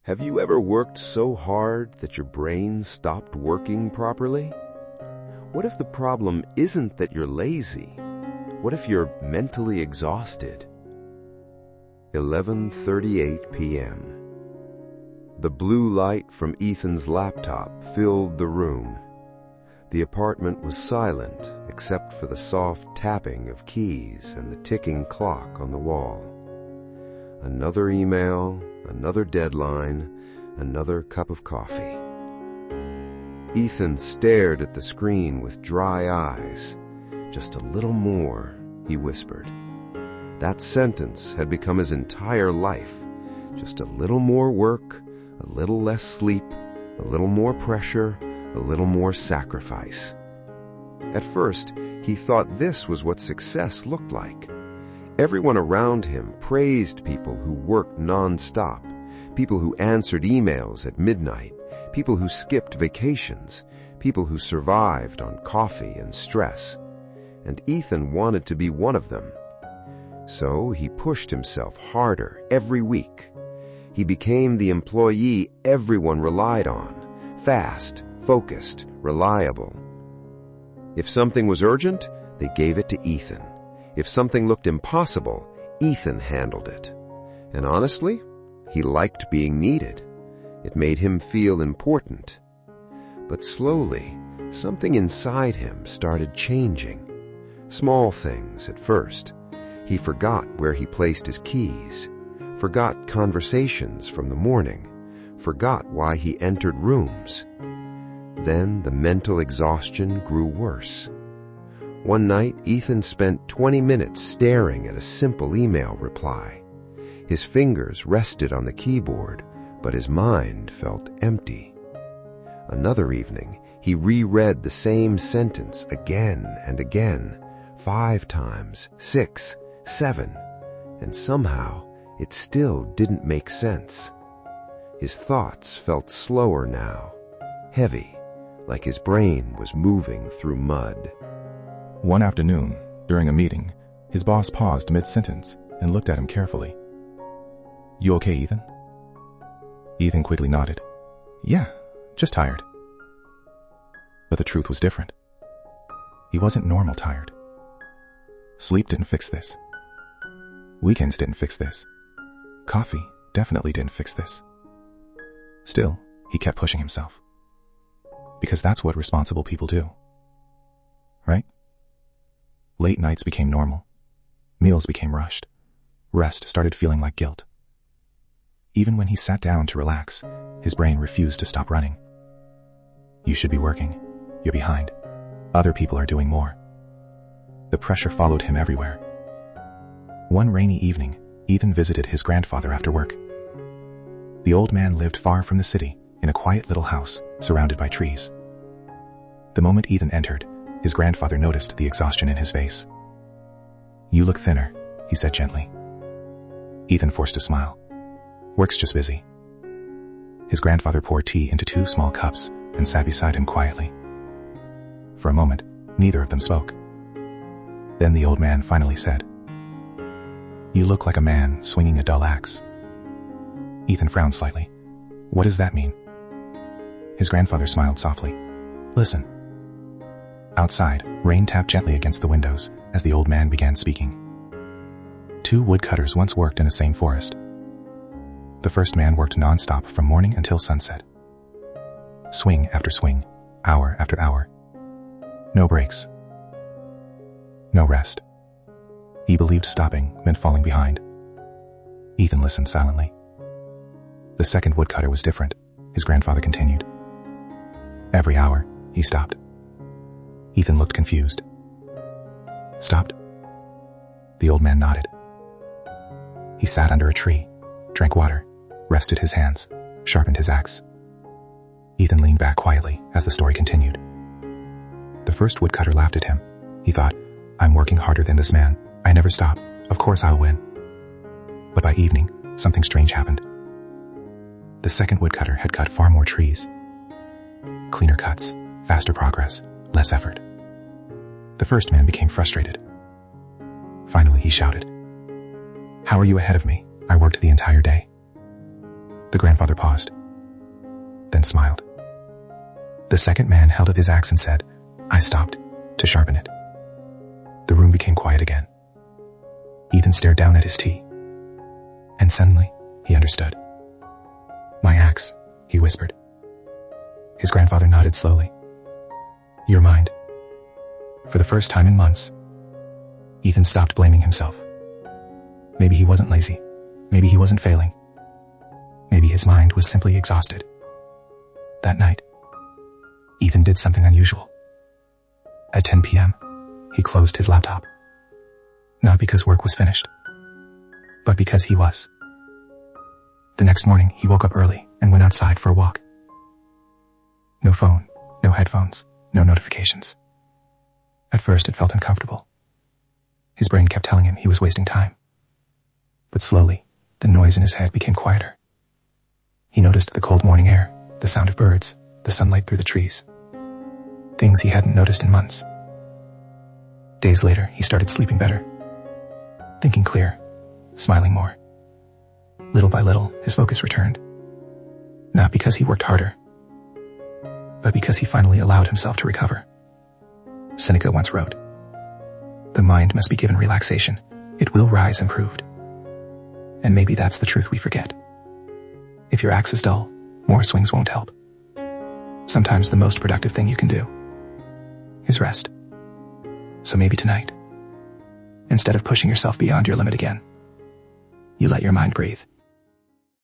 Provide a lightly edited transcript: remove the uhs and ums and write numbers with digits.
Have you ever worked so hard that your brain stopped working properly? What if the problem isn't that you're lazy? What if you're mentally exhausted? 11:38 p.m. The blue light from Ethan's laptop filled the room. The apartment was silent except for the soft tapping of keys and the ticking clock on the wall. Another email, another deadline, another cup of coffee. Ethan stared at the screen with dry eyes. "Just a little more," he whispered. That sentence had become his entire life. Just a little more work, a little less sleep, a little more pressure, a little more sacrifice. At first, he thought this was what success looked like. Everyone around him praised people who worked non-stop, people who answered emails at midnight, people who skipped vacations, people who survived on coffee and stress. And Ethan wanted to be one of them. So he pushed himself harder every week. He became the employee everyone relied on, fast, focused, reliable. If something was urgent, they gave it to Ethan. If something looked impossible, Ethan handled it. And honestly, he liked being needed. It made him feel important. But slowly, something inside him started changing. Small things at first. He forgot where he placed his keys, forgot conversations from the morning, forgot why he entered rooms. Then the mental exhaustion grew worse. One night, Ethan spent 20 minutes staring at a simple email reply. His fingers rested on the keyboard, but his mind felt empty. Another evening, he reread the same sentence again and again, 5 times, 6, 7, and somehow it still didn't make sense. His thoughts felt slower now, heavy, like his brain was moving through mud. One afternoon, during a meeting, his boss paused mid-sentence and looked at him carefully. "You okay, Ethan?" Ethan quickly nodded. "Yeah, just tired." But the truth was different. He wasn't normal tired. Sleep didn't fix this. Weekends didn't fix this. Coffee definitely didn't fix this. Still, he kept pushing himself. Because that's what responsible people do. Right? Late nights became normal. Meals became rushed. Rest started feeling like guilt. Even when he sat down to relax, his brain refused to stop running. You should be working. You're behind. Other people are doing more. The pressure followed him everywhere. One rainy evening, Ethan visited his grandfather after work. The old man lived far from the city, in a quiet little house, surrounded by trees. The moment Ethan entered, his grandfather noticed the exhaustion in his face. "You look thinner," he said gently. Ethan forced a smile. "Work's just busy." His grandfather poured tea into 2 small cups and sat beside him quietly. For a moment, neither of them spoke. Then the old man finally said, "You look like a man swinging a dull axe." Ethan frowned slightly. "What does that mean?" His grandfather smiled softly. "Listen." Outside, rain tapped gently against the windows as the old man began speaking. 2 woodcutters once worked in the same forest. The first man worked non-stop from morning until sunset. Swing after swing, hour after hour. No breaks. No rest. He believed stopping meant falling behind. Ethan listened silently. The second woodcutter was different, his grandfather continued. Every hour, he stopped. Ethan looked confused. "Stopped?" The old man nodded. He sat under a tree, drank water, rested his hands, sharpened his axe. Ethan leaned back quietly as the story continued. The first woodcutter laughed at him. He thought, "I'm working harder than this man. I never stop. Of course I'll win." But by evening, something strange happened. The second woodcutter had cut far more trees. Cleaner cuts, faster progress, less effort. The first man became frustrated. Finally, he shouted, "How are you ahead of me? I worked the entire day." The grandfather paused, then smiled. The second man held up his axe and said, "I stopped to sharpen it." The room became quiet again. Ethan stared down at his tea, and suddenly he understood. "My axe," he whispered. His grandfather nodded slowly. "Your mind." For the first time in months, Ethan stopped blaming himself. Maybe he wasn't lazy. Maybe he wasn't failing. Maybe his mind was simply exhausted. That night, Ethan did something unusual. At 10 p.m., he closed his laptop. Not because work was finished, but because he was. The next morning, he woke up early and went outside for a walk. No phone, no headphones, no notifications. At first, it felt uncomfortable. His brain kept telling him he was wasting time. But slowly, the noise in his head became quieter. He noticed the cold morning air, the sound of birds, the sunlight through the trees. Things he hadn't noticed in months. Days later, he started sleeping better, thinking clear, smiling more. Little by little, his focus returned. Not because he worked harder, but because he finally allowed himself to recover. Seneca once wrote, "The mind must be given relaxation. It will rise improved." And maybe that's the truth we forget. If your axe is dull, more swings won't help. Sometimes the most productive thing you can do is rest. So maybe tonight, instead of pushing yourself beyond your limit again, you let your mind breathe.